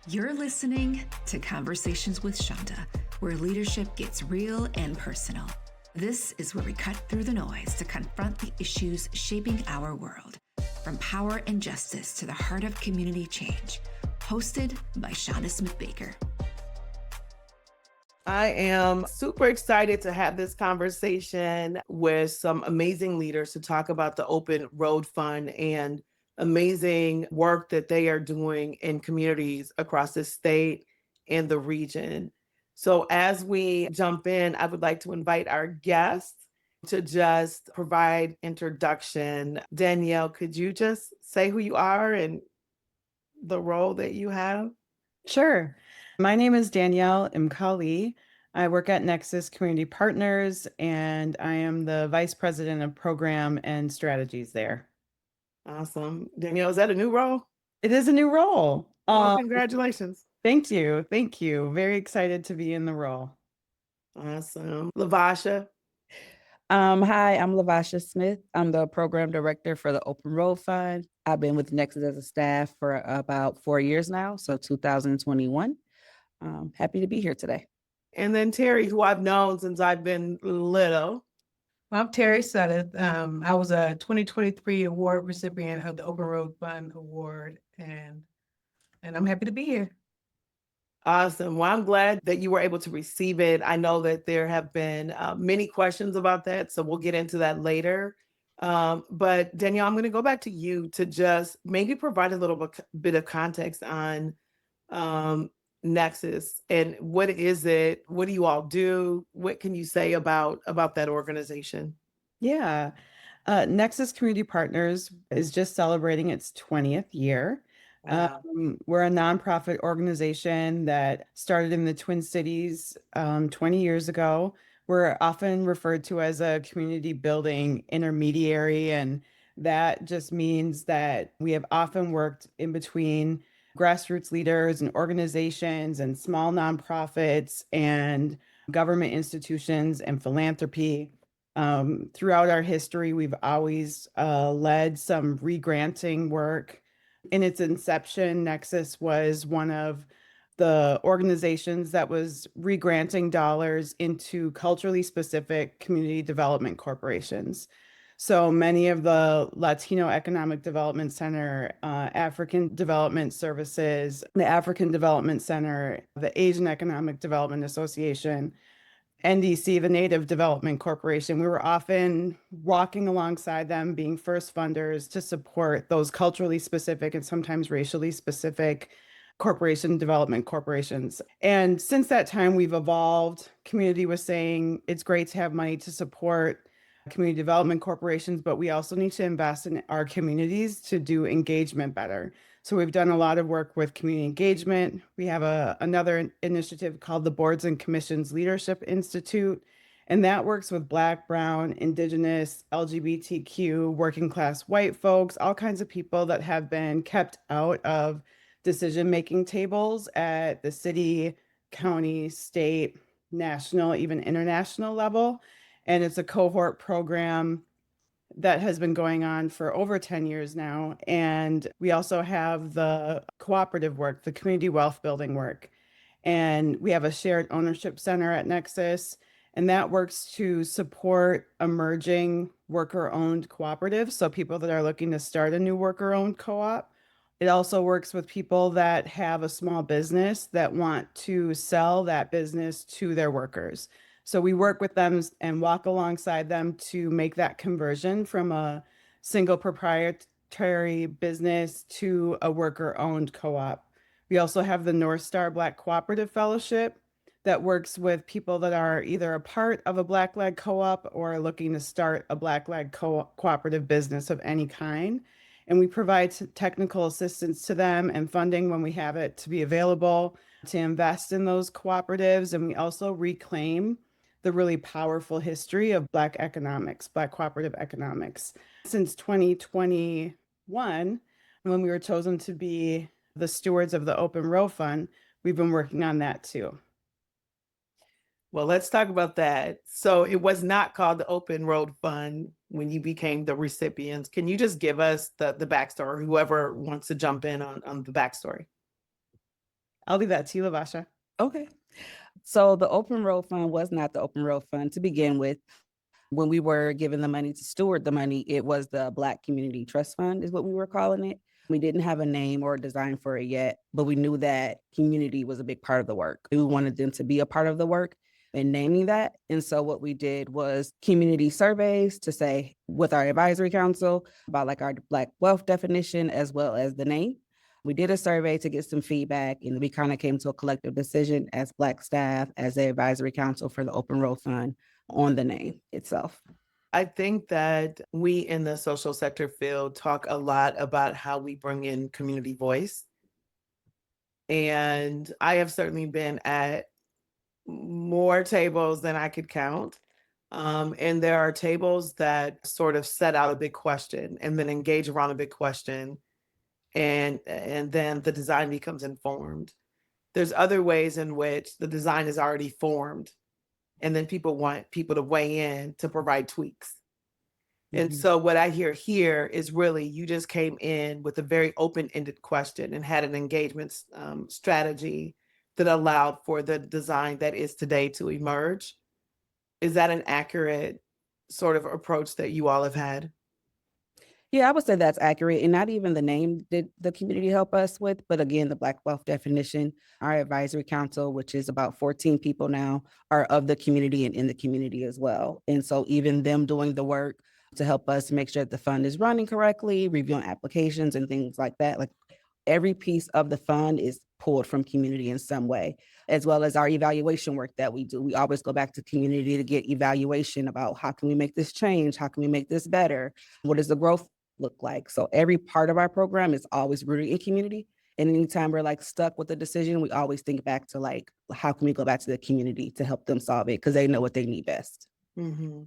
You're listening to Conversations with Chanda, where leadership gets real and personal. This is where we cut through the noise to confront the issues shaping our world, from power and justice to the heart of community change. Hosted by Chanda Smith Baker. I am super excited to have this conversation with some amazing leaders to talk about the Open Road Fund and amazing work that they are doing in communities across the state and the region. So as we jump in, I would like to invite our guests to just provide introduction. Danielle, could you just say who you are and the role that you have? Sure. My name is Danielle Mkali. I work at Nexus Community Partners, and I am the Vice President of Program and Strategies there. Awesome. Danielle, is that a new role? It is a new role. Oh, congratulations. Thank you. Thank you. Very excited to be in the role. Awesome. Lavasha. Hi, I'm Lavasha Smith. I'm the program director for the Open Road Fund. I've been with Nexus as a staff for about 4 years now, so 2021. Happy to be here today. And then Tari, who I've known since I've been little. I'm Tari Sudduth. I was a 2023 award recipient of the Open Road Fund Award, and I'm happy to be here. Awesome. Well, I'm glad that you were able to receive it. I know that there have been many questions about that, so we'll get into that later. But Danielle, I'm going to go back to you to just maybe provide a little bit of context on Nexus and what is it? What do you all do? What can you say about that organization? Yeah. Nexus Community Partners is just celebrating its 20th year. Wow. We're a nonprofit organization that started in the Twin Cities 20 years ago. We're often referred to as a community building intermediary, and that just means that we have often worked in between grassroots leaders and organizations and small nonprofits and government institutions and philanthropy. Throughout our history, we've always led some re-granting work. In its inception, Nexus was one of the organizations that was re-granting dollars into culturally specific community development corporations. So many of the Latino Economic Development Center, African Development Services, the African Development Center, the Asian Economic Development Association, NDC, the Native Development Corporation, we were often walking alongside them, being first funders to support those culturally specific and sometimes racially specific development corporations. And since that time, we've evolved. Community was saying it's great to have money to support community development corporations, but we also need to invest in our communities to do engagement better. So we've done a lot of work with community engagement. We have another initiative called the Boards and Commissions Leadership Institute, and that works with Black, Brown, Indigenous, LGBTQ, working class white folks, all kinds of people that have been kept out of decision-making tables at the city, county, state, national, even international level. And it's a cohort program that has been going on for over 10 years now. And we also have the cooperative work, the community wealth building work. And we have a shared ownership center at Nexus, and that works to support emerging worker-owned cooperatives. So people that are looking to start a new worker-owned co-op. It also works with people that have a small business that want to sell that business to their workers. So we work with them and walk alongside them to make that conversion from a single proprietary business to a worker-owned co-op. We also have the North Star Black Cooperative Fellowship that works with people that are either a part of a Black-led co-op or looking to start a Black-led cooperative business of any kind. And we provide technical assistance to them and funding when we have it to be available to invest in those cooperatives. And we also reclaim the really powerful history of Black economics, Black cooperative economics. Since 2021, when we were chosen to be the stewards of the Open Road Fund, we've been working on that too. Well, let's talk about that. So it was not called the Open Road Fund when you became the recipients. Can you just give us the backstory, whoever wants to jump in on the backstory? I'll leave that to you, Lavasha. Okay. So the Open Road Fund was not the Open Road Fund to begin with. When we were given the money to steward the money, it was the Black Community Trust Fund is what we were calling it. We didn't have a name or a design for it yet, but we knew that community was a big part of the work. We wanted them to be a part of the work and naming that. And so what we did was community surveys to say with our advisory council about like our Black wealth definition as well as the name. We did a survey to get some feedback, and we kind of came to a collective decision as Black staff, as the advisory council for the Open Road Fund on the name itself. I think that we in the social sector field talk a lot about how we bring in community voice. And I have certainly been at more tables than I could count. And there are tables that sort of set out a big question and then engage around a big question. And then the design becomes informed. There's other ways in which the design is already formed, and then people want people to weigh in to provide tweaks. And so what I hear here is really you just came in with a very open-ended question and had an engagement strategy that allowed for the design that is today to emerge. Is that an accurate sort of approach that you all have had? Yeah, I would say that's accurate. And not even the name did the community help us with, but again, the Black wealth definition, our advisory council, which is about 14 people now, are of the community and in the community as well. And so even them doing the work to help us make sure that the fund is running correctly, reviewing applications and things like that. Like every piece of the fund is pulled from community in some way, as well as our evaluation work that we do. We always go back to community to get evaluation about how can we make this change? How can we make this better? What does the growth look like? So every part of our program is always rooted in community. And anytime we're like stuck with a decision, we always think back to like, how can we go back to the community to help them solve it? Because they know what they need best. Mm-hmm.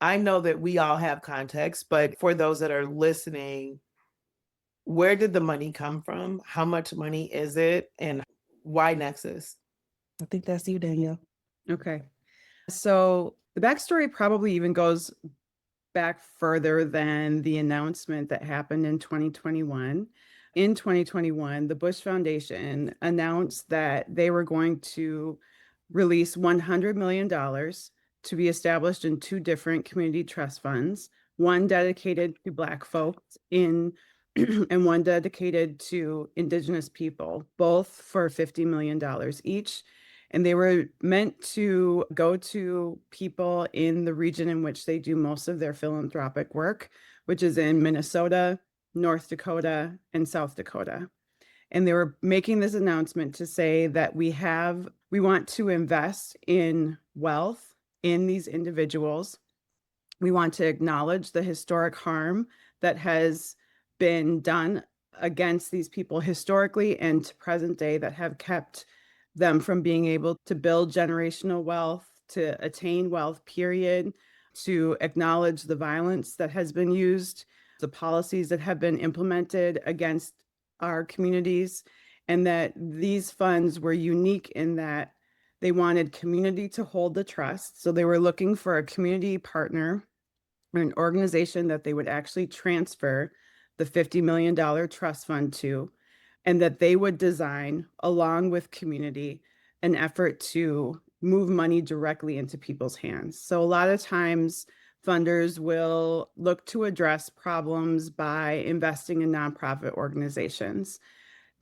I know that we all have context, but for those that are listening, where did the money come from? How much money is it? And why Nexus? I think that's you, Danielle. Okay. So the backstory probably even goes back further than the announcement that happened in 2021. In 2021, the Bush Foundation announced that they were going to release $100 million to be established in two different community trust funds, one dedicated to Black folks and one dedicated to Indigenous people, both for $50 million each. And they were meant to go to people in the region in which they do most of their philanthropic work, which is in Minnesota, North Dakota, and South Dakota. And they were making this announcement to say that we want to invest in wealth in these individuals. We want to acknowledge the historic harm that has been done against these people historically and to present day that have kept them from being able to build generational wealth, to attain wealth, period, to acknowledge the violence that has been used, the policies that have been implemented against our communities, and that these funds were unique in that they wanted community to hold the trust. So they were looking for a community partner or an organization that they would actually transfer the $50 million trust fund to, and that they would design, along with community, an effort to move money directly into people's hands. So a lot of times funders will look to address problems by investing in nonprofit organizations.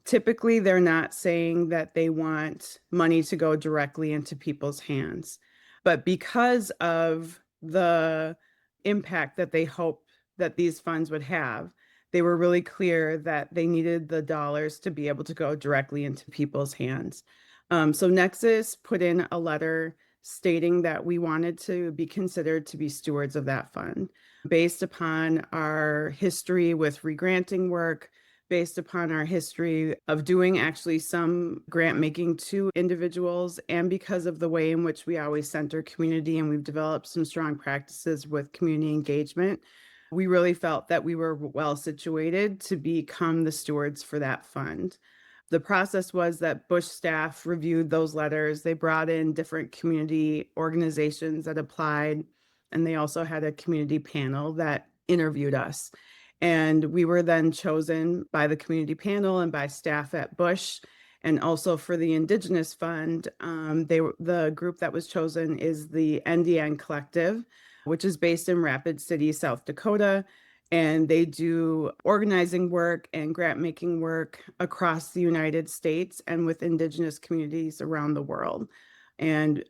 Typically, they're not saying that they want money to go directly into people's hands, but because of the impact that they hope that these funds would have, they were really clear that they needed the dollars to be able to go directly into people's hands. So Nexus put in a letter stating that we wanted to be considered to be stewards of that fund based upon our history with regranting work, based upon our history of doing actually some grant making to individuals, and because of the way in which we always center community and we've developed some strong practices with community engagement. We really felt that we were well situated to become the stewards for that fund. The process was that Bush staff reviewed those letters. They brought in different community organizations that applied, and they also had a community panel that interviewed us. And we were then chosen by the community panel and by staff at Bush. And also for the Indigenous Fund, the group that was chosen is the NDN Collective, which is based in Rapid City, South Dakota. And they do organizing work and grant making work across the United States and with Indigenous communities around the world. And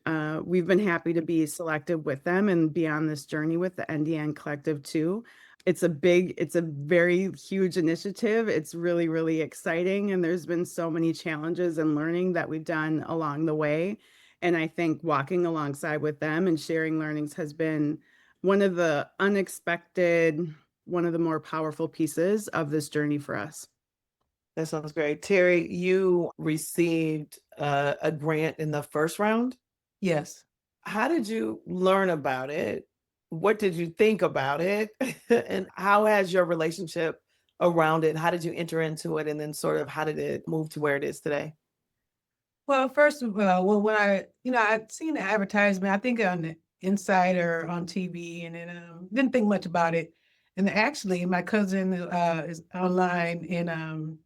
we've been happy to be selected with them and be on this journey with the NDN Collective too. It's a very huge initiative. It's really, really exciting. And there's been so many challenges and learning that we've done along the way. And I think walking alongside with them and sharing learnings has been one of the more powerful pieces of this journey for us. That sounds great. Tari, you received a grant in the first round. Yes. How did you learn about it? What did you think about it? And how has your relationship around it? How did you enter into it? And then sort of how did it move to where it is today? Well, first of all, when I'd seen the advertisement, I think on the Insider on TV, and then didn't think much about it. And actually, my cousin is online in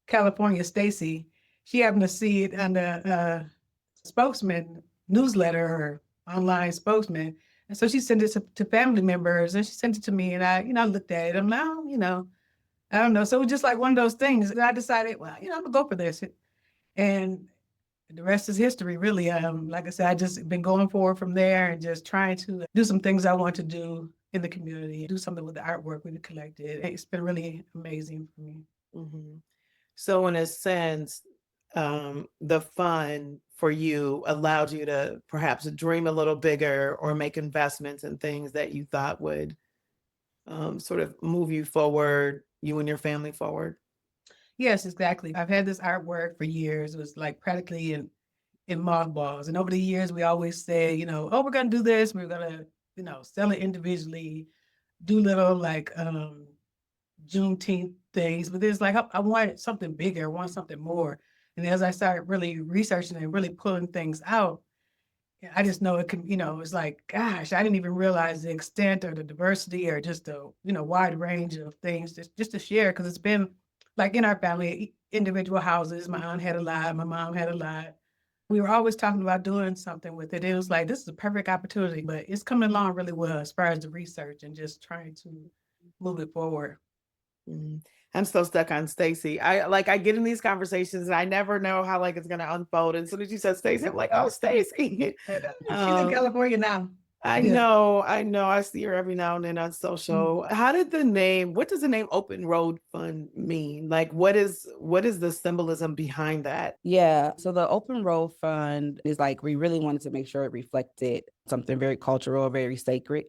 California, Stacy. She happened to see it on the spokesman newsletter or online spokesman. And so she sent it to family members, and she sent it to me, and I looked at it. I'm like, oh, I don't know. So it was just like one of those things. And I decided, well, I'm gonna go for this. And the rest is history, really. Like I said, I just been going forward from there and just trying to do some things I want to do in the community, do something with the artwork we collected. It's been really amazing for me. Mm-hmm. So in a sense, the fun for you allowed you to perhaps dream a little bigger or make investments in things that you thought would sort of move you forward, you and your family forward. Yes, exactly. I've had this artwork for years. It was like practically in mothballs. And over the years, we always say, oh, we're going to do this. We're going to, sell it individually, do little like Juneteenth things. But there's like, I wanted something bigger, I want something more. And as I started really researching and really pulling things out, I just know it can, it's like, gosh, I didn't even realize the extent or the diversity or just the, wide range of things just to share. Cause it's been like in our family, individual houses. My aunt had a lot, my mom had a lot. We were always talking about doing something with it. It was like, this is a perfect opportunity, but it's coming along really well as far as the research and just trying to move it forward. Mm. I'm still stuck on Stacy. I get in these conversations and I never know how like it's gonna unfold. And as soon as you said Stacy, I'm like, oh, Stacy. She's in California now. I know. I see her every now and then on social. What does the name Open Road Fund mean? Like, what is the symbolism behind that? Yeah. So the Open Road Fund is like, we really wanted to make sure it reflected something very cultural, very sacred.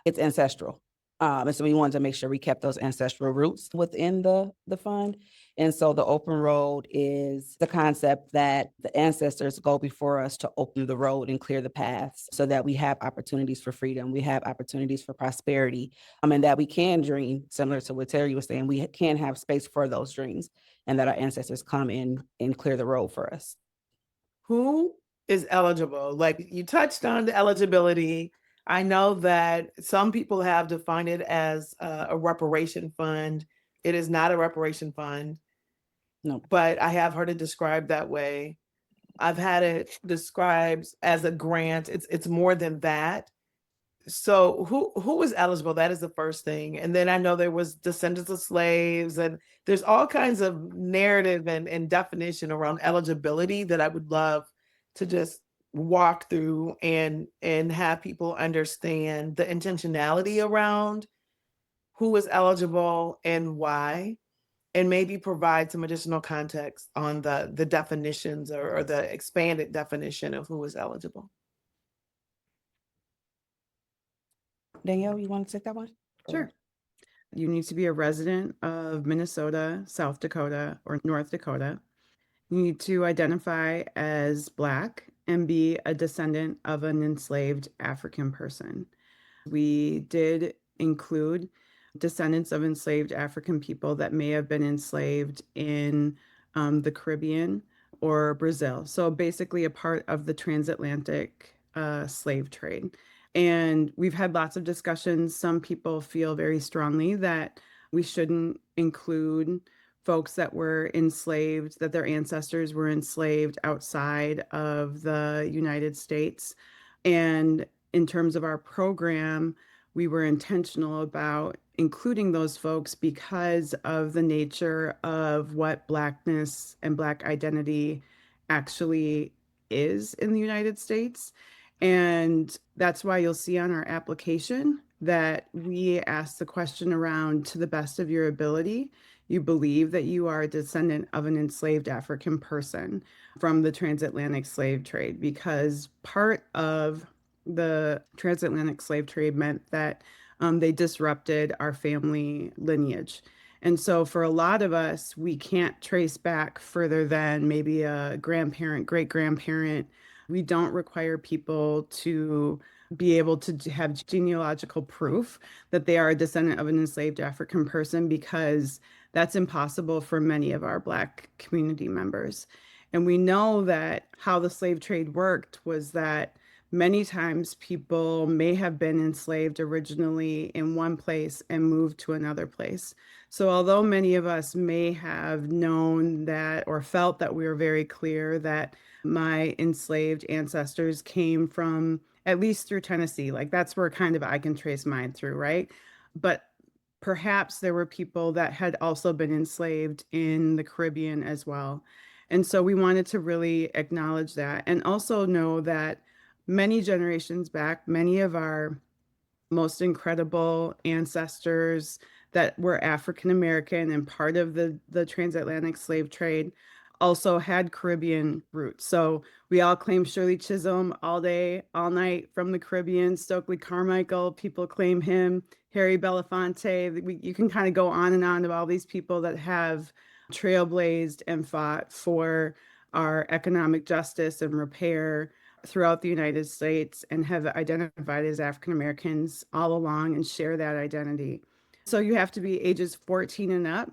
It's ancestral. And so we wanted to make sure we kept those ancestral roots within the fund. And so the open road is the concept that the ancestors go before us to open the road and clear the paths so that we have opportunities for freedom. We have opportunities for prosperity, and that we can dream, similar to what Tari was saying, we can have space for those dreams and that our ancestors come in and clear the road for us. Who is eligible? Like you touched on the eligibility. I know that some people have defined it as a reparation fund. It is not a reparation fund. No. But I have heard it described that way. I've had it described as a grant. It's more than that. So who is eligible? That is the first thing. And then I know there was descendants of slaves, and there's all kinds of narrative and definition around eligibility that I would love to just walk through and have people understand the intentionality around who is eligible and why, and maybe provide some additional context on the definitions or the expanded definition of who is eligible. Danielle, you want to take that one? Sure. You need to be a resident of Minnesota, South Dakota, or North Dakota. You need to identify as Black and be a descendant of an enslaved African person. We did include descendants of enslaved African people that may have been enslaved in the Caribbean or Brazil. So basically a part of the transatlantic slave trade. And we've had lots of discussions. Some people feel very strongly that we shouldn't include folks that were enslaved, that their ancestors were enslaved outside of the United States. And in terms of our program, we were intentional about including those folks because of the nature of what Blackness and Black identity actually is in the United States. And that's why you'll see on our application that we ask the question around, to the best of your ability, you believe that you are a descendant of an enslaved African person from the transatlantic slave trade, because part of the transatlantic slave trade meant that they disrupted our family lineage. And so for a lot of us, we can't trace back further than maybe a grandparent, great grandparent. We don't require people to be able to have genealogical proof that they are a descendant of an enslaved African person, because that's impossible for many of our Black community members. And we know that how the slave trade worked was that many times people may have been enslaved originally in one place and moved to another place. So although many of us may have known that or felt that we were very clear that my enslaved ancestors came from at least through Tennessee, like that's where kind of I can trace mine through, right? But perhaps there were people that had also been enslaved in the Caribbean as well. And so we wanted to really acknowledge that, and also know that many generations back, many of our most incredible ancestors that were African American and part of the transatlantic slave trade also had Caribbean roots. So we all claim Shirley Chisholm all day, all night from the Caribbean. Stokely Carmichael, people claim him. Harry Belafonte. You can kind of go on and on about all these people that have trailblazed and fought for our economic justice and repair throughout the United States and have identified as African Americans all along and share that identity. So you have to be ages 14 and up.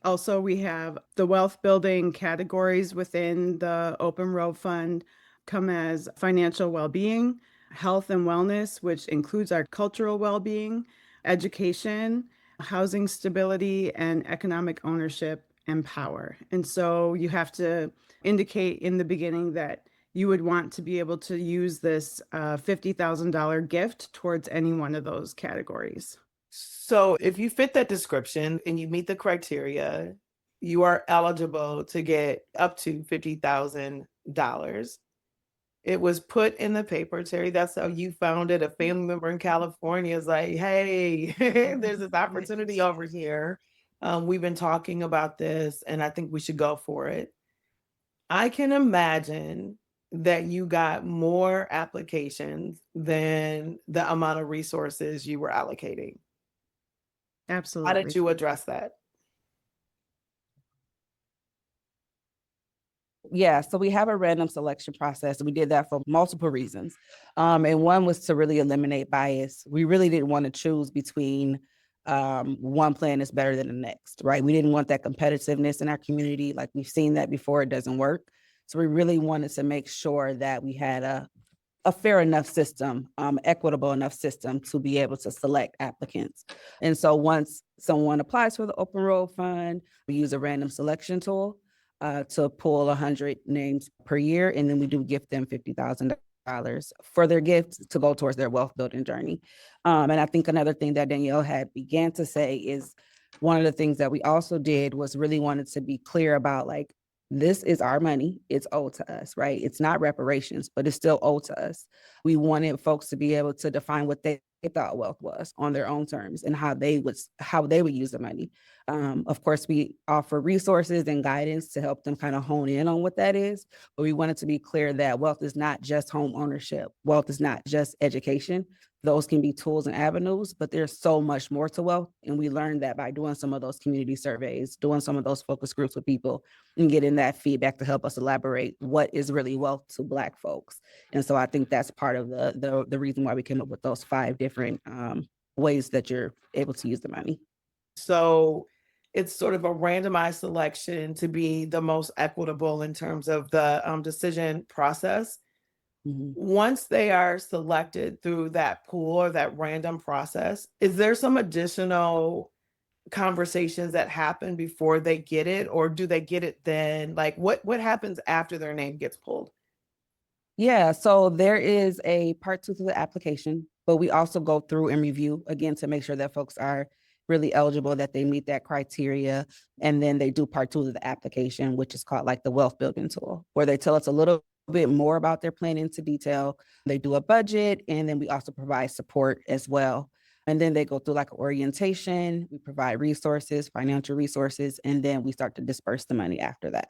Also, we have the wealth building categories within the Open Road Fund come as financial well-being, health and wellness, which includes our cultural well-being, education, housing stability, and economic ownership and power. And so you have to indicate in the beginning that you would want to be able to use this $50,000 gift towards any one of those categories. So if you fit that description and you meet the criteria, you are eligible to get up to $50,000. It was put in the paper, Terry. That's how you found it. A family member in California is like, hey, there's this opportunity over here. We've been talking about this, and I think we should go for it. I can imagine that you got more applications than the amount of resources you were allocating. Absolutely. How did you address that? Yeah, so we have a random selection process. We did that for multiple reasons. And one was to really eliminate bias. We really didn't want to choose between one plan is better than the next, right? We didn't want that competitiveness in our community. Like we've seen that before, it doesn't work. So we really wanted to make sure that we had a fair enough system, equitable enough system to be able to select applicants. And so once someone applies for the Open Road Fund, we use a random selection tool to pull 100 names per year. And then we do gift them $50,000 for their gifts to go towards their wealth building journey. And I think another thing that Danielle had began to say is one of the things that we also did was really wanted to be clear about, like, this is our money. It's owed to us, right? It's not reparations, but it's still owed to us. We wanted folks to be able to define what they thought wealth was on their own terms and how they would use the money. Of course, we offer resources and guidance to help them kind of hone in on what that is. But we wanted to be clear that wealth is not just home ownership. Wealth is not just education. Those can be tools and avenues, but there's so much more to wealth. And we learned that by doing some of those community surveys, doing some of those focus groups with people and getting that feedback to help us elaborate what is really wealth to Black folks. And so I think that's part of the reason why we came up with those 5 different ways that you're able to use the money. So it's sort of a randomized selection to be the most equitable in terms of the decision process. Mm-hmm. Once they are selected through that pool or that random process, is there some additional conversations that happen before they get it, or do they get it then? Like what happens after their name gets pulled? Yeah, so there is a part 2 to the application, but we also go through and review again to make sure that folks are really eligible, that they meet that criteria. And then they do part 2 of the application, which is called like the wealth building tool, where they tell us a little bit more about their plan into detail. They do a budget, and then we also provide support as well. And then they go through like orientation, we provide resources, financial resources, and then we start to disperse the money after that.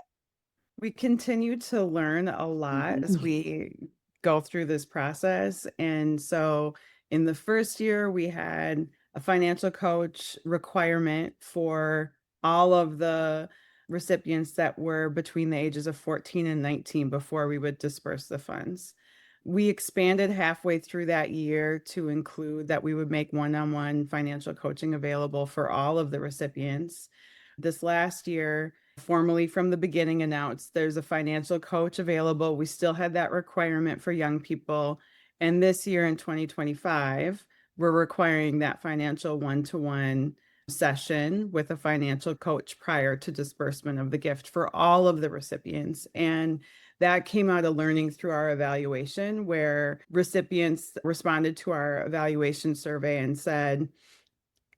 We continue to learn a lot as we go through this process. And so in the first year, we had a financial coach requirement for all of the recipients that were between the ages of 14 and 19 before we would disperse the funds. We expanded halfway through that year to include that we would make one-on-one financial coaching available for all of the recipients. This last year, formally from the beginning announced there's a financial coach available. We still had that requirement for young people. And this year in 2025, we're requiring that financial one-to-one session with a financial coach prior to disbursement of the gift for all of the recipients. And that came out of learning through our evaluation, where recipients responded to our evaluation survey and said,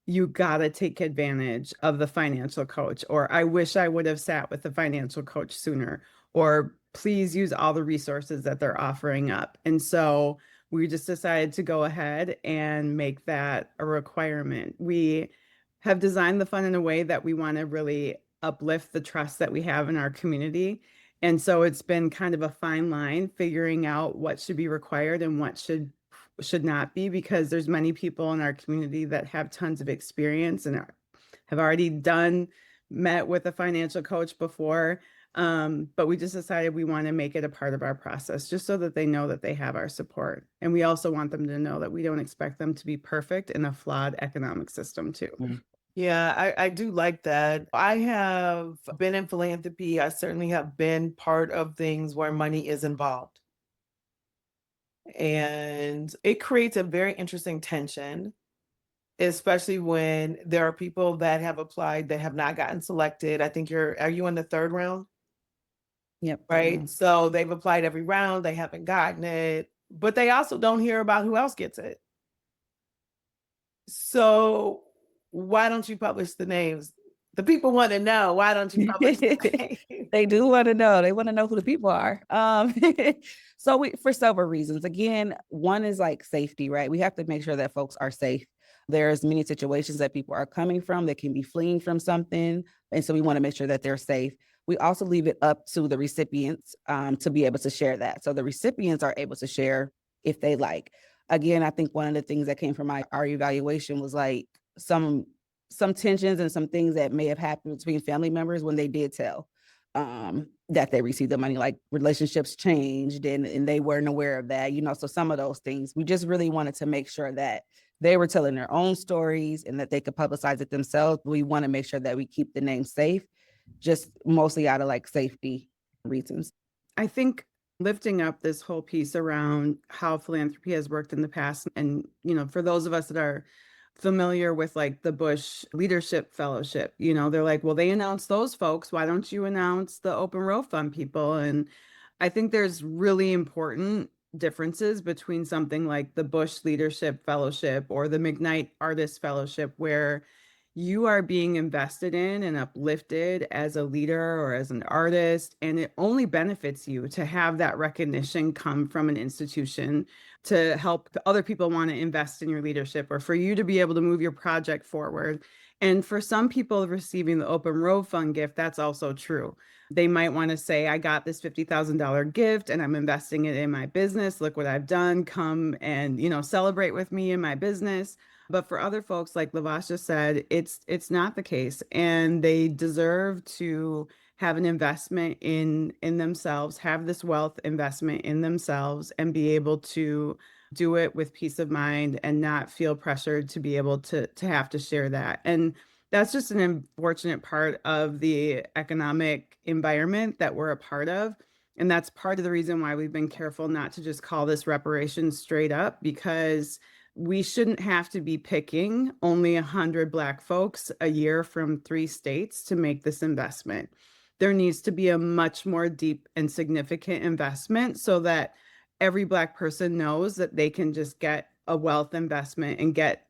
you got to take advantage of the financial coach, or I wish I would have sat with the financial coach sooner, or please use all the resources that they're offering up. And so we just decided to go ahead and make that a requirement. We have designed the fund in a way that we want to really uplift the trust that we have in our community. And so it's been kind of a fine line figuring out what should be required and what should not be, because there's many people in our community that have tons of experience and have already met with a financial coach before. But we just decided we want to make it a part of our process, just so that they know that they have our support. And we also want them to know that we don't expect them to be perfect in a flawed economic system too. Yeah, I do like that. I have been in philanthropy. I certainly have been part of things where money is involved. And it creates a very interesting tension, especially when there are people that have applied that have not gotten selected. I think are you in the third round? Yep. Right. So they've applied every round, they haven't gotten it, but they also don't hear about who else gets it. So why don't you publish the names? The people want to know. Why don't you publish the names? They do want to know. They want to know who the people are. So for several reasons. Again, one is like safety, right? We have to make sure that folks are safe. There's many situations that people are coming from that can be fleeing from something. And so we want to make sure that they're safe. We also leave it up to the recipients to be able to share that. So the recipients are able to share if they like. Again, I think one of the things that came from our evaluation was like some tensions and some things that may have happened between family members when they did tell that they received the money, like relationships changed and they weren't aware of that, so some of those things, we just really wanted to make sure that they were telling their own stories and that they could publicize it themselves. We want to make sure that we keep the name safe, just mostly out of like safety reasons. I think lifting up this whole piece around how philanthropy has worked in the past, and, for those of us that are familiar with like the Bush Leadership Fellowship, they're like, well, they announced those folks. Why don't you announce the Open Row Fund people? And I think there's really important differences between something like the Bush Leadership Fellowship or the McKnight Artist Fellowship, where you are being invested in and uplifted as a leader or as an artist, and it only benefits you to have that recognition come from an institution to help other people want to invest in your leadership, or for you to be able to move your project forward. And for some people receiving the Open Row Fund gift, that's also true. They might want to say, I got this $50,000 gift and I'm investing it in my business. Look what I've done. Come and, celebrate with me in my business. But for other folks, like Lavasha said, it's not the case, and they deserve to have an investment in themselves, have this wealth investment in themselves, and be able to do it with peace of mind and not feel pressured to be able to have to share that. And that's just an unfortunate part of the economic environment that we're a part of. And that's part of the reason why we've been careful not to just call this reparations straight up, because we shouldn't have to be picking only 100 Black folks a year from 3 states to make this investment. There needs to be a much more deep and significant investment so that every Black person knows that they can just get a wealth investment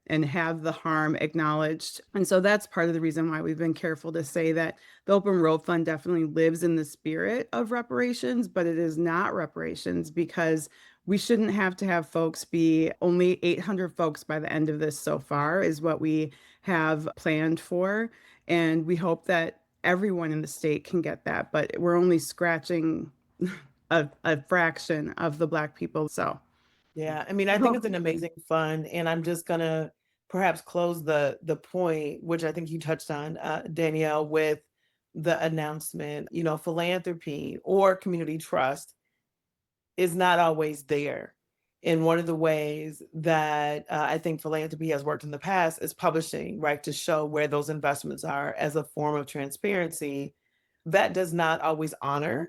and have the harm acknowledged. And so that's part of the reason why we've been careful to say that the Open Road Fund definitely lives in the spirit of reparations, but it is not reparations, because we shouldn't have to have folks be only 800 folks by the end of this so far is what we have planned for. And we hope that everyone in the state can get that, but we're only scratching a fraction of the Black people. So Yeah, I mean, I think it's an amazing fund, and I'm just gonna perhaps close the point, which I think you touched on, Danielle, with the announcement. You know, philanthropy or community trust is not always there. And one of the ways that I think philanthropy has worked in the past is publishing, right, to show where those investments are as a form of transparency. That does not always honor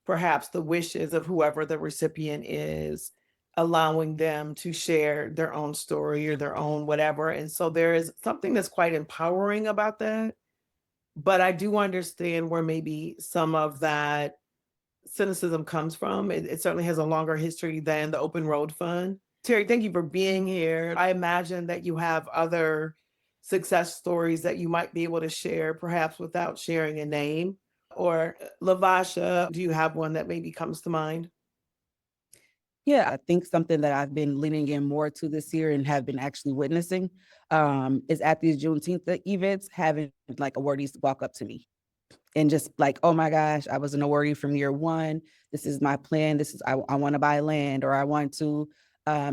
perhaps the wishes of whoever the recipient is, allowing them to share their own story or their own whatever. And so there is something that's quite empowering about that. But I do understand where maybe some of that cynicism comes from. It certainly has a longer history than the Open Road Fund. Tari, thank you for being here. I imagine that you have other success stories that you might be able to share, perhaps without sharing a name. Or Lavasha, do you have one that maybe comes to mind? Yeah, I think something that I've been leaning in more to this year and have been actually witnessing is at these Juneteenth events, having like awardees walk up to me and just like, oh my gosh, I was an awardee from year one. This is my plan. I want to buy land, or I want to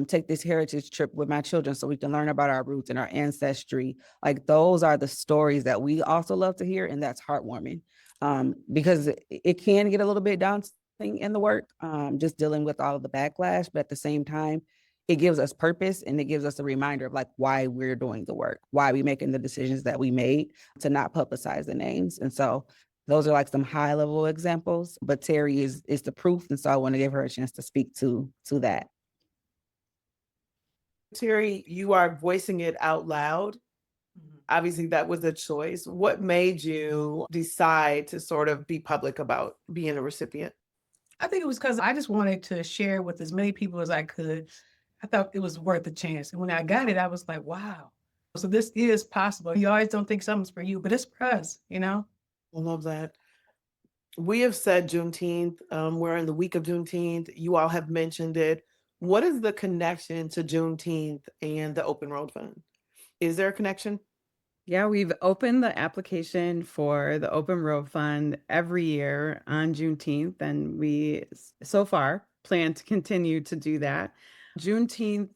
take this heritage trip with my children so we can learn about our roots and our ancestry. Like those are the stories that we also love to hear, and that's heartwarming because it can get a little bit daunting in the work, just dealing with all of the backlash, but at the same time, it gives us purpose and it gives us a reminder of like why we're doing the work, why we making the decisions that we made to not publicize the names. And so those are like some high level examples, but Tari is the proof. And so I want to give her a chance to speak to that. Tari, you are voicing it out loud. Obviously, that was a choice. What made you decide to sort of be public about being a recipient? I think it was because I just wanted to share with as many people as I could. I thought it was worth a chance. And when I got it, I was like, wow. So this is possible. You always don't think something's for you, but it's for us, you know? I love that. We have said Juneteenth. We're in the week of Juneteenth. You all have mentioned it. What is the connection to Juneteenth and the Open Road Fund? Is there a connection? yeah, we've opened the application for the Open Road Fund every year on Juneteenth, and we so far plan to continue to do that. Juneteenth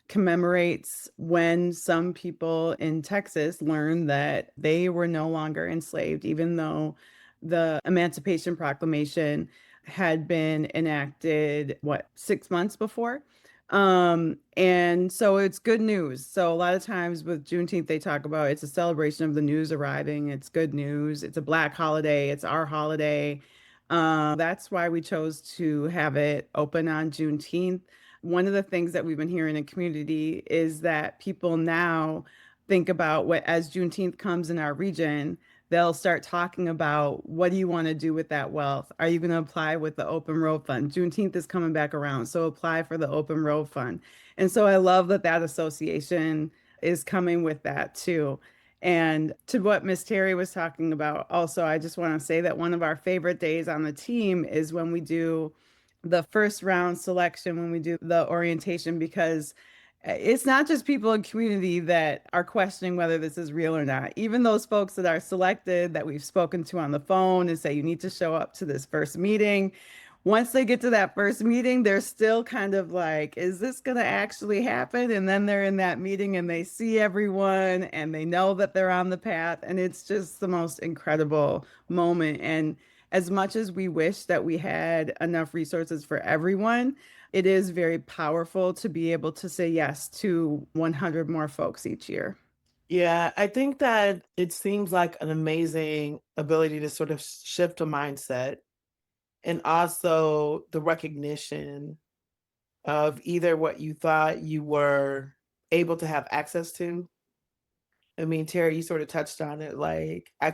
commemorates when some people in Texas learned that they were no longer enslaved, even though the Emancipation Proclamation had been enacted, 6 months before? And so it's good news. So a lot of times with Juneteenth, they talk about it's a celebration of the news arriving. It's good news. It's a Black holiday. It's our holiday. That's why we chose to have it open on Juneteenth. One of the things that we've been hearing in community is that people now think about what as Juneteenth comes in our region, they'll start talking about what do you want to do with that wealth? Are you going to apply with the Open Road Fund? Juneteenth is coming back around, so apply for the Open Road Fund. And so I love that that association is coming with that too. And to what Miss Tari was talking about, also, I just want to say that one of our favorite days on the team is when we do the first round selection, when we do the orientation, because it's not just people in community that are questioning whether this is real or not. Even those folks that are selected that we've spoken to on the phone and say, you need to show up to this first meeting. Once they get to that first meeting, they're still kind of like, is this going to actually happen? And then they're in that meeting and they see everyone and they know that they're on the path. And it's just the most incredible moment. And as much as we wish that we had enough resources for everyone, it is very powerful to be able to say yes to 100 more folks each year. Yeah, I think that it seems like an amazing ability to sort of shift a mindset, and also the recognition of either what you thought you were able to have access to? I mean, Terry, you sort of touched on it. Like I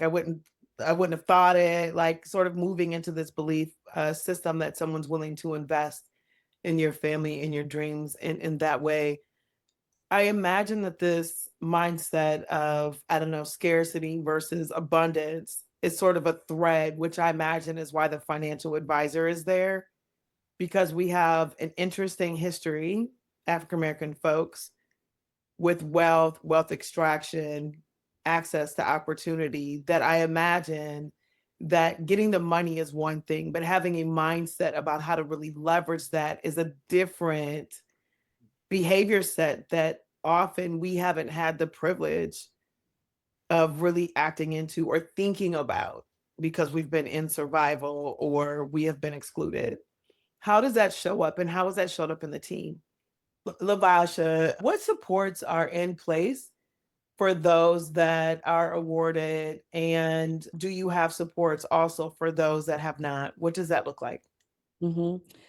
wouldn't have thought it, like sort of moving into this belief system that someone's willing to invest in your family, in your dreams in that way. I imagine that this mindset of, I don't know, scarcity versus abundance is sort of a thread, which I imagine is why the financial advisor is there, because we have an interesting history, African American folks, with wealth extraction, access to opportunity, that I imagine that getting the money is one thing, but having a mindset about how to really leverage that is a different behavior set that often we haven't had the privilege of really acting into or thinking about because we've been in survival or we have been excluded. How does that show up, and how has that showed up in the team? Lavasha, what supports are in place for those that are awarded? And do you have supports also for those that have not? What does that look like?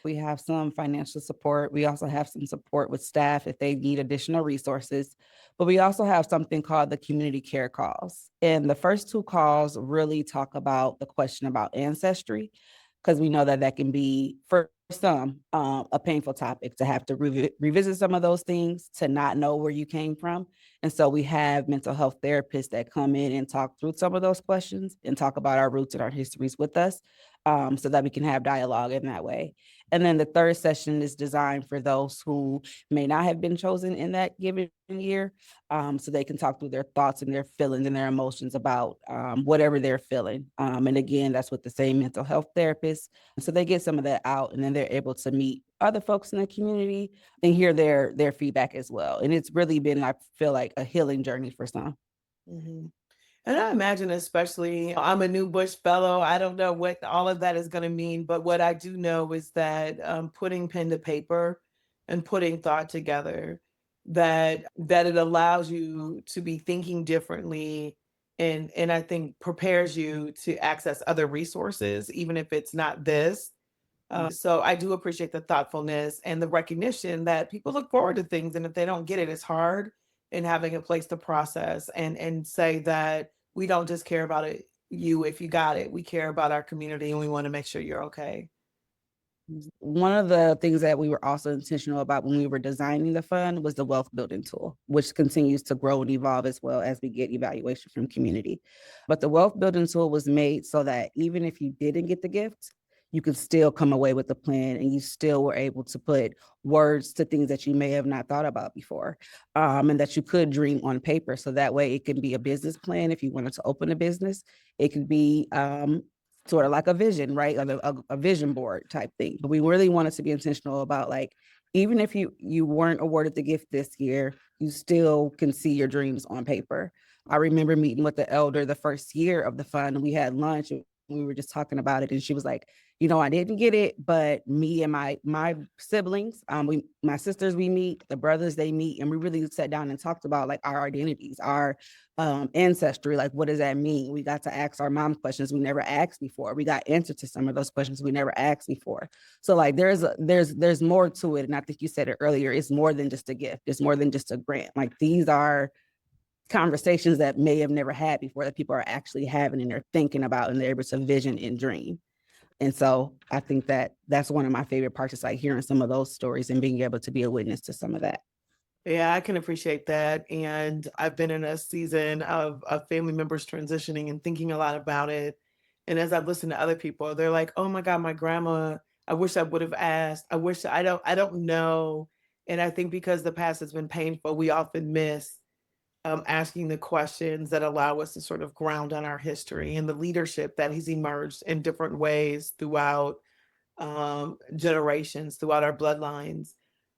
We have some financial support. We also have some support with staff if they need additional resources. But we also have something called the community care calls. And the first two calls really talk about the question about ancestry, because we know that that can be, for some, a painful topic to have to revisit some of those things, to not know where you came from. And so we have mental health therapists that come in and talk through some of those questions and talk about our roots and our histories with us, so that we can have dialogue in that way. And then the third session is designed for those who may not have been chosen in that given year, so they can talk through their thoughts and their feelings and their emotions about whatever they're feeling. And again, that's with the same mental health therapist. So they get some of that out, and then they're able to meet other folks in the community and hear their feedback as well. And it's really been, I feel like, a healing journey for some. Mhm. And I imagine, especially, I'm a new Bush fellow. I don't know what all of that is going to mean, but what I do know is that putting pen to paper and putting thought together, that it allows you to be thinking differently, and I think prepares you to access other resources, even if it's not this. So I do appreciate the thoughtfulness and the recognition that people look forward to things, and if they don't get it, it's hard. And having a place to process and say that we don't just care about it, you, if you got it, we care about our community and we want to make sure you're okay. One of the things that we were also intentional about when we were designing the fund was the wealth building tool, which continues to grow and evolve as well as we get evaluation from community. But the wealth building tool was made so that even if you didn't get the gift, you could still come away with a plan, and you still were able to put words to things that you may have not thought about before, and that you could dream on paper. So that way it can be a business plan if you wanted to open a business. It could be sort of like a vision, right? Like a vision board type thing. But we really wanted to be intentional about, like, even if you weren't awarded the gift this year, you still can see your dreams on paper. I remember meeting with the elder the first year of the fund, and we had lunch and we were just talking about it. And she was like, I didn't get it, but me and my siblings, my sisters, we meet, the brothers, they meet, and we really sat down and talked about, like, our identities, our ancestry. Like, what does that mean? We got to ask our mom questions we never asked before. We got answers to some of those questions we never asked before. So, like, there's more to it. And I think you said it earlier, it's more than just a gift. It's more than just a grant. Like, these are conversations that may have never had before, that people are actually having and they're thinking about, and they're able to vision and dream. And so I think that that's one of my favorite parts, is like hearing some of those stories and being able to be a witness to some of that. Yeah, I can appreciate that. And I've been in a season of family members transitioning and thinking a lot about it. And as I've listened to other people, they're like, oh my God, my grandma, I wish I would have asked. I don't know. And I think because the past has been painful, we often miss asking the questions that allow us to sort of ground on our history and the leadership that has emerged in different ways throughout generations, throughout our bloodlines.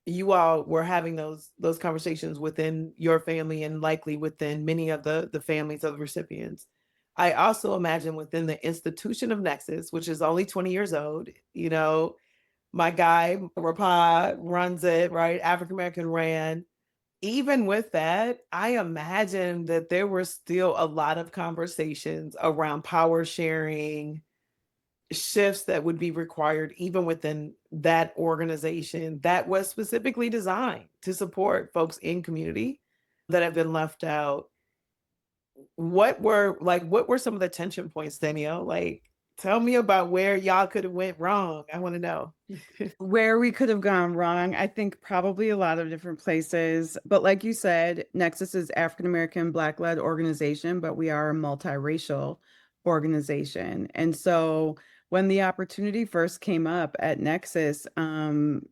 You all were having those conversations within your family, and likely within many of the families of the recipients. I also imagine within the institution of Nexus, which is only 20 years old, my guy, Rapad, runs it, right? African American ran. Even with that, I imagine that there were still a lot of conversations around power sharing, shifts that would be required even within that organization that was specifically designed to support folks in community that have been left out? What were some of the tension points, Danielle? Like, tell me about where y'all could have went wrong. I want to know. Where we could have gone wrong, I think probably a lot of different places. But like you said, Nexus is African American Black-led organization, but we are a multiracial organization. And so when the opportunity first came up at Nexus, the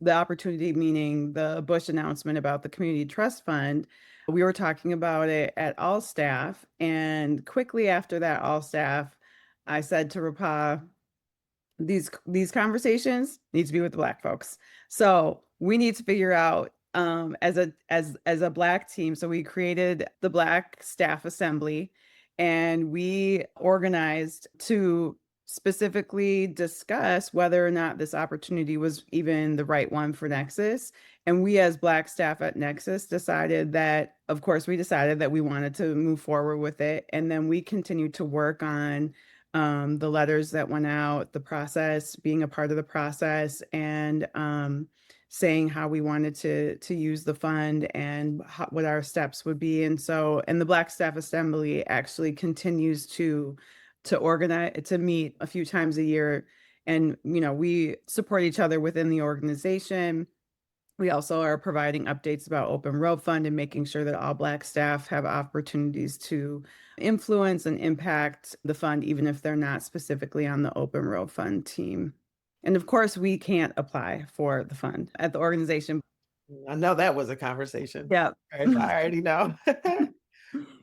opportunity meaning the Bush announcement about the Community Trust Fund, we were talking about it at all staff. And quickly after that, all staff, I said to Rapa, these conversations need to be with the Black folks. So we need to figure out as a Black team. So we created the Black Staff Assembly, and we organized to specifically discuss whether or not this opportunity was even the right one for Nexus. And we, as Black staff at Nexus, decided that, of course, we decided that we wanted to move forward with it. And then we continued to work on the letters that went out, the process, being a part of the process, and saying how we wanted to use the fund and what our steps would be. And so, and the Black Staff Assembly actually continues to organize, to meet a few times a year. And, we support each other within the organization. We also are providing updates about Open Road Fund and making sure that all Black staff have opportunities to influence and impact the fund, even if they're not specifically on the Open Road Fund team. And of course, we can't apply for the fund at the organization. I know that was a conversation. Yeah. I already know.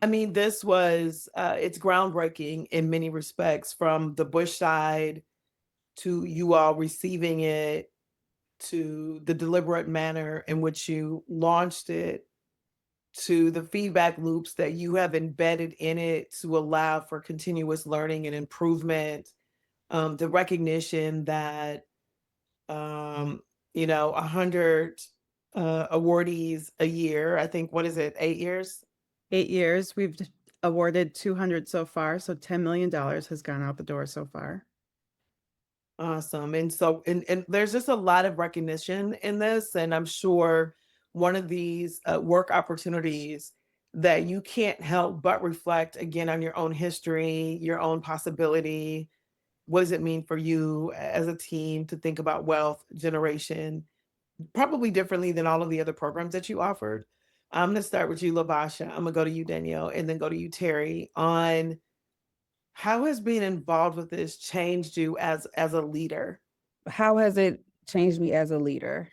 I mean, this was, it's groundbreaking in many respects, from the Bush side to you all receiving it, to the deliberate manner in which you launched it, to the feedback loops that you have embedded in it to allow for continuous learning and improvement, the recognition that, 100 awardees a year, I think, what is it, 8 years? 8 years, we've awarded 200 so far, so $10 million has gone out the door so far. Awesome. And so, and there's just a lot of recognition in this. And I'm sure one of these work opportunities that you can't help but reflect again on your own history, your own possibility. What does it mean for you as a team to think about wealth generation, probably differently than all of the other programs that you offered? I'm going to start with you, Lavasha. I'm going to go to you, Danielle, and then go to you, Tari, on how has being involved with this changed you as a leader? How has it changed me as a leader?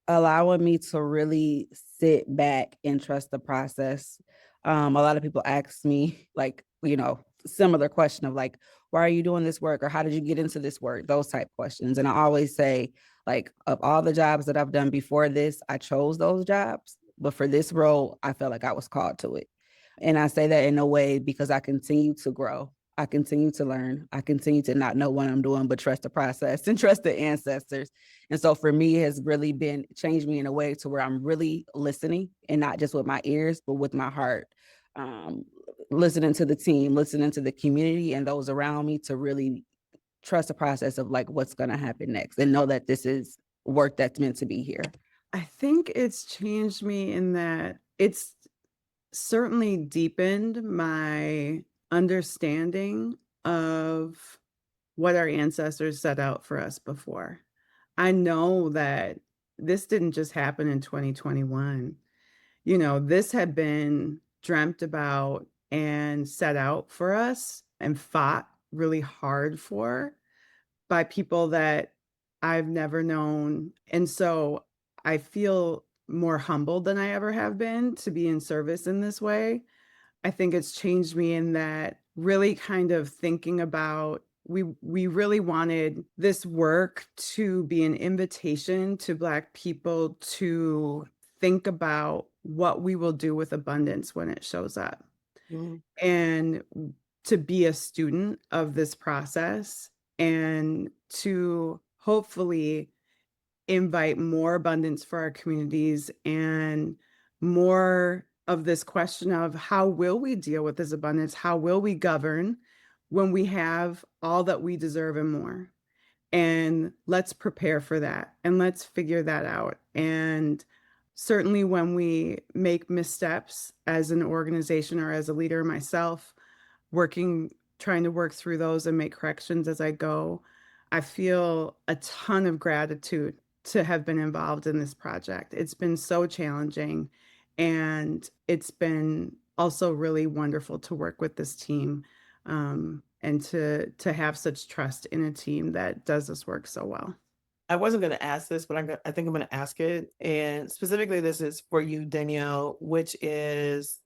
Allowing me to really sit back and trust the process. A lot of people ask me, like, similar question of like, why are you doing this work? Or how did you get into this work? Those type questions. And I always say, like, of all the jobs that I've done before this, I chose those jobs. But for this role, I felt like I was called to it. And I say that in a way because I continue to grow. I continue to learn. I continue to not know what I'm doing, but trust the process and trust the ancestors. And so for me, it has really been changed me in a way to where I'm really listening, and not just with my ears, but with my heart. Listening to the team, listening to the community and those around me to really trust the process of like what's going to happen next, and know that this is work that's meant to be here. I think it's changed me in that it's certainly deepened my understanding of what our ancestors set out for us before. I know that this didn't just happen in 2021. This had been dreamt about and set out for us and fought really hard for by people that I've never known. And so I feel more humbled than I ever have been to be in service in this way. I think it's changed me in that really kind of thinking about, we really wanted this work to be an invitation to Black people to think about what we will do with abundance when it shows up. Mm-hmm. And to be a student of this process and to hopefully invite more abundance for our communities and more of this question of how will we deal with this abundance? How will we govern when we have all that we deserve and more. And let's prepare for that and let's figure that out. And certainly when we make missteps as an organization or as a leader myself, trying to work through those and make corrections as I go, I feel a ton of gratitude to have been involved in this project. It's been so challenging, and it's been also really wonderful to work with this team, and to have such trust in a team that does this work so well. I wasn't going to ask this, but I think I'm going to ask it. And specifically, this is for you, Danielle, which is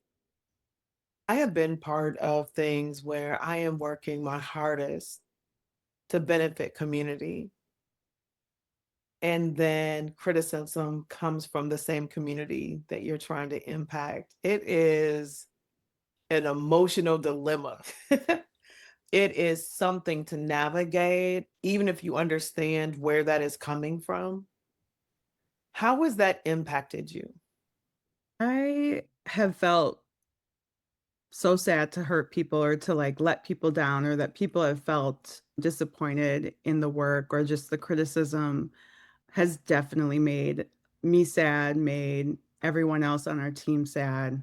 I have been part of things where I am working my hardest to benefit community. And then criticism comes from the same community that you're trying to impact. It is an emotional dilemma. It is something to navigate, even if you understand where that is coming from. How has that impacted you? I have felt so sad to hurt people or to like let people down, or that people have felt disappointed in the work, or just the criticism has definitely made me sad, made everyone else on our team sad.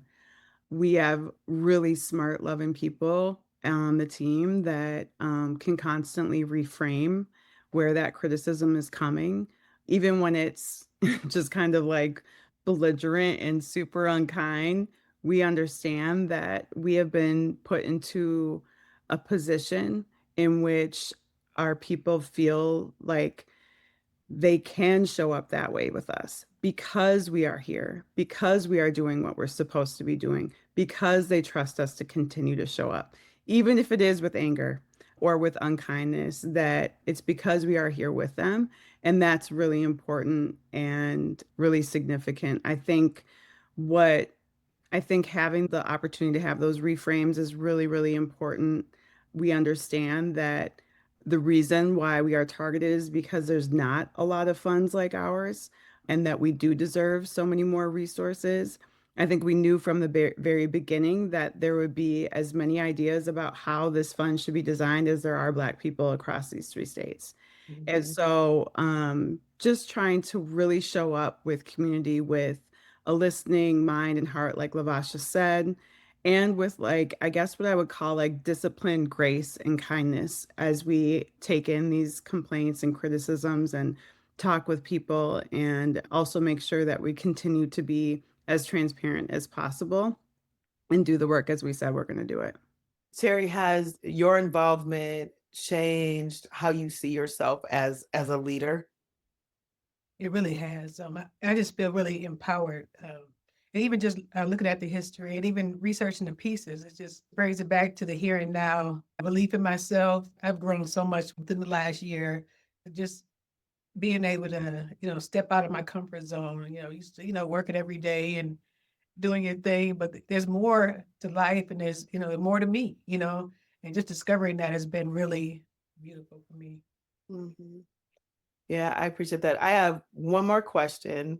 We have really smart, loving people on the team that can constantly reframe where that criticism is coming, even when it's just kind of like belligerent and super unkind. We understand that we have been put into a position in which our people feel like they can show up that way with us because we are here, because we are doing what we're supposed to be doing, because they trust us to continue to show up, even if it is with anger or with unkindness, that it's because we are here with them. And that's really important and really significant. What I think having the opportunity to have those reframes is really, really important. We understand that the reason why we are targeted is because there's not a lot of funds like ours, and that we do deserve so many more resources. I think we knew from the very beginning that there would be as many ideas about how this fund should be designed as there are Black people across these 3 states. And so just trying to really show up with community with a listening mind and heart, like Lavasha said, and with like, I guess what I would call like disciplined grace and kindness as we take in these complaints and criticisms and talk with people, and also make sure that we continue to be as transparent as possible and do the work as we said we're going to do it. Tari, has your involvement changed how you see yourself as a leader? It really has. I just feel really empowered. And even just looking at the history and even researching the pieces, it just brings it back to the here and now. I believe in myself. I've grown so much within the last year. Just being able to, step out of my comfort zone, used to, working every day and doing your thing, but there's more to life and there's, more to me, and just discovering that has been really beautiful for me. Mhm. Yeah, I appreciate that. I have one more question,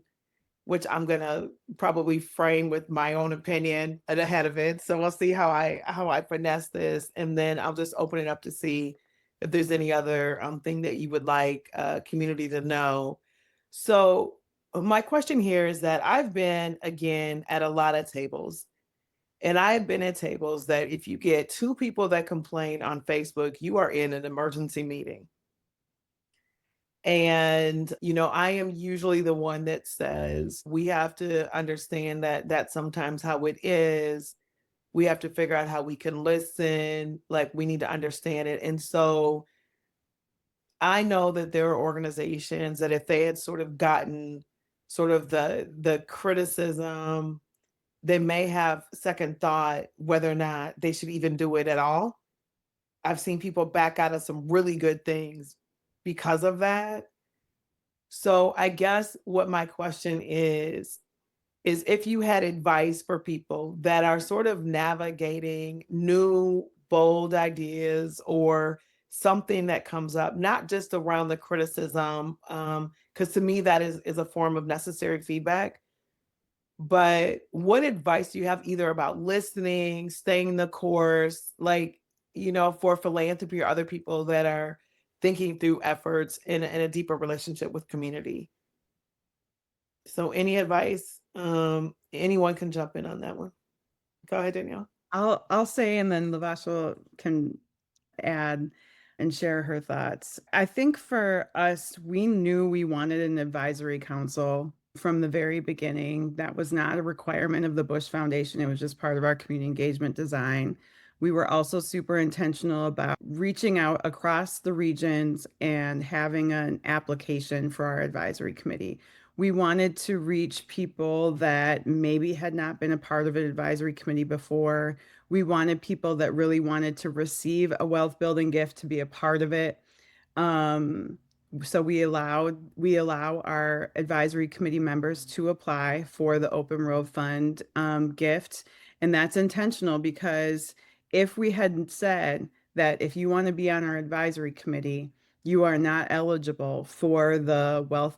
which I'm gonna probably frame with my own opinion ahead of it. So we'll see how I finesse this, and then I'll just open it up to see if there's any other thing that you would like community to know. So my question here is that I've been again at a lot of tables, and I've been at tables that if you get 2 people that complain on Facebook, you are in an emergency meeting. And, I am usually the one that says we have to understand that that's sometimes how it is. We have to figure out how we can listen, like we need to understand it. And so I know that there are organizations that if they had sort of gotten sort of the criticism, they may have second thought whether or not they should even do it at all. I've seen people back out of some really good things because of that. So I guess what my question is if you had advice for people that are sort of navigating new bold ideas or something that comes up, not just around the criticism, because to me that is a form of necessary feedback. But what advice do you have either about listening, staying the course, like, for philanthropy or other people that are thinking through efforts in a deeper relationship with community. So any advice? Anyone can jump in on that one. Go ahead, Danielle. I'll say, and then Lavasha can add and share her thoughts. I think for us, we knew we wanted an advisory council from the very beginning. That was not a requirement of the Bush Foundation. It was just part of our community engagement design. We were also super intentional about reaching out across the regions and having an application for our advisory committee. We wanted to reach people that maybe had not been a part of an advisory committee before. We wanted people that really wanted to receive a wealth building gift to be a part of it. So we allow our advisory committee members to apply for the Open Road Fund gift. And that's intentional, because if we had said that if you want to be on our advisory committee, you are not eligible for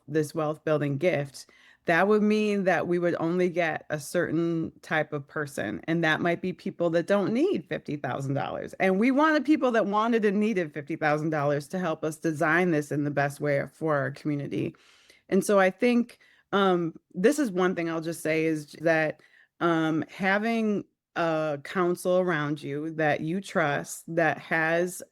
this wealth building gift, that would mean that we would only get a certain type of person. And that might be people that don't need $50,000. And we wanted people that wanted and needed $50,000 to help us design this in the best way for our community. And so I think this is one thing I'll just say, is that having a council around you that you trust, that has,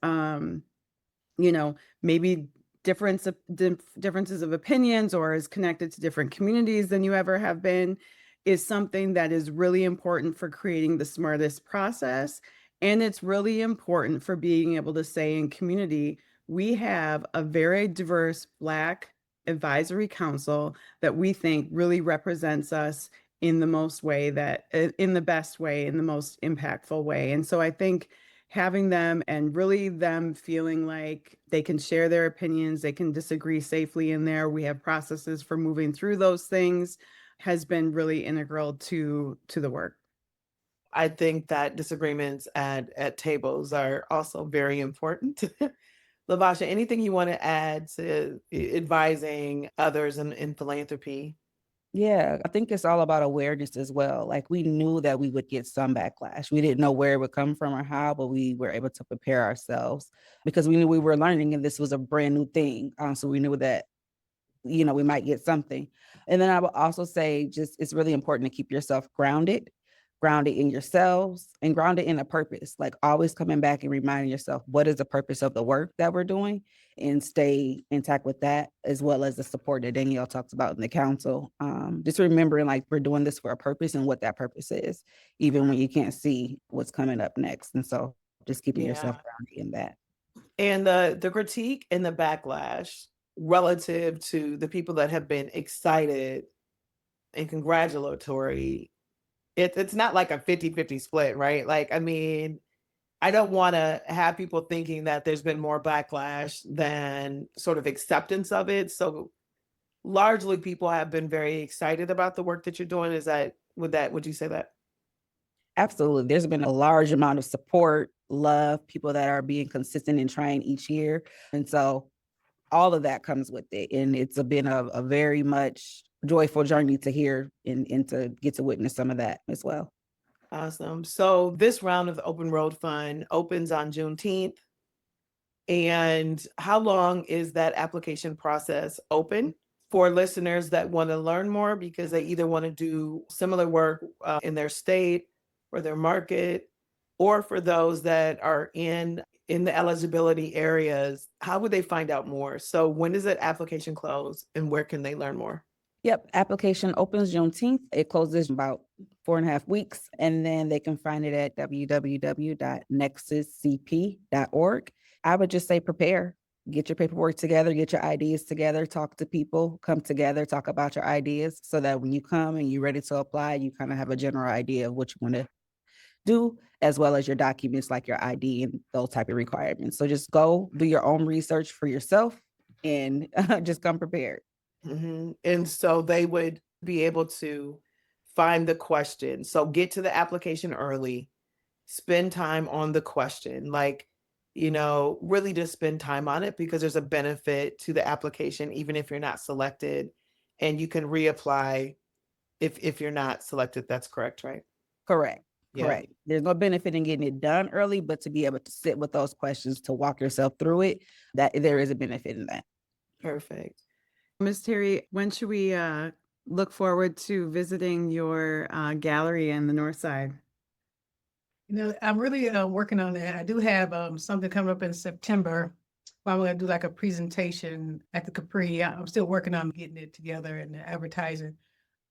maybe differences of opinions, or is connected to different communities than you ever have been, is something that is really important for creating the smartest process. And it's really important for being able to say in community, we have a very diverse Black advisory council that we think really represents us in the best way, in the most impactful way. And so I think having them, and really them feeling like they can share their opinions, they can disagree safely in there, we have processes for moving through those things, has been really integral to the work. I think that disagreements at tables are also very important. Lavasha, anything you want to add to advising others in philanthropy? Yeah, I think it's all about awareness as well. Like, we knew that we would get some backlash. We didn't know where it would come from or how, but we were able to prepare ourselves because we knew we were learning and this was a brand new thing. So we knew that, we might get something. And then I would also say, just, it's really important to keep yourself grounded in yourselves and grounded in a purpose, like always coming back and reminding yourself, what is the purpose of the work that we're doing, and stay intact with that, as well as the support that Danielle talks about in the council. Just remembering, like, we're doing this for a purpose and what that purpose is, even when you can't see what's coming up next. And so just keeping yourself grounded in that. And the critique and the backlash relative to the people that have been excited and congratulatory, it's not like a 50-50 split, right? Like, I mean, I don't want to have people thinking that there's been more backlash than sort of acceptance of it. So largely people have been very excited about the work that you're doing. Would you say that? Absolutely. There's been a large amount of support, love, people that are being consistent and trying each year. And so all of that comes with it. And it's been a very much joyful journey to hear and to get to witness some of that as well. Awesome. So this round of the Open Road Fund opens on Juneteenth. And how long is that application process open for listeners that want to learn more because they either want to do similar work in their state or their market, or for those that are in the eligibility areas? How would they find out more? So when does that application close and where can they learn more? Yep. Application opens Juneteenth. It closes about 4.5 weeks. And then they can find it at www.nexuscp.org. I would just say prepare. Get your paperwork together, get your ideas together, talk to people, come together, talk about your ideas so that when you come and you're ready to apply, you kind of have a general idea of what you want to do, as well as your documents like your ID and those type of requirements. So just go do your own research for yourself and just come prepared. Mm-hmm. And so they would be able to find the question. So get to the application early, spend time on the question, really just spend time on it, because there's a benefit to the application, even if you're not selected, and you can reapply if you're not selected. That's correct, right? Correct. Yeah. Correct. There's no benefit in getting it done early, but to be able to sit with those questions, to walk yourself through it, that there is a benefit in that. Perfect. Ms. Tari, when should we look forward to visiting your gallery in the North Side? I'm really working on that. I do have something coming up in September where I'm going to do like a presentation at the Capri. I'm still working on getting it together and the advertising.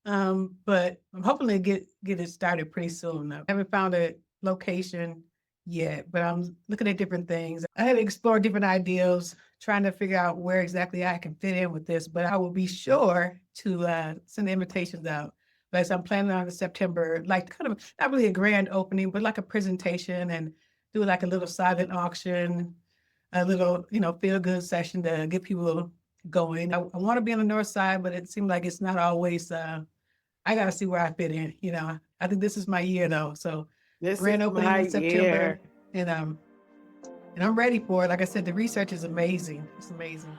But I'm hoping to get it started pretty soon. I haven't found a location yet, but I'm looking at different things. I had to explore different ideas, trying to figure out where exactly I can fit in with this, but I will be sure to send the invitations out. But as I'm planning on in September, like kind of not really a grand opening, but like a presentation and do like a little silent auction, a little, feel good session to get people going. I want to be on the North Side, but it seems like it's not always, I got to see where I fit in. I think this is my year though. So This grand is opening my in September year. and I'm ready for it. Like I said, the research is amazing. It's amazing.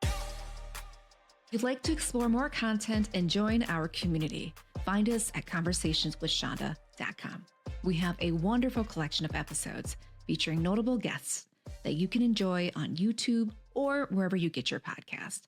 If you'd like to explore more content and join our community, find us at conversationswithchanda.com. We have a wonderful collection of episodes featuring notable guests that you can enjoy on YouTube or wherever you get your podcast.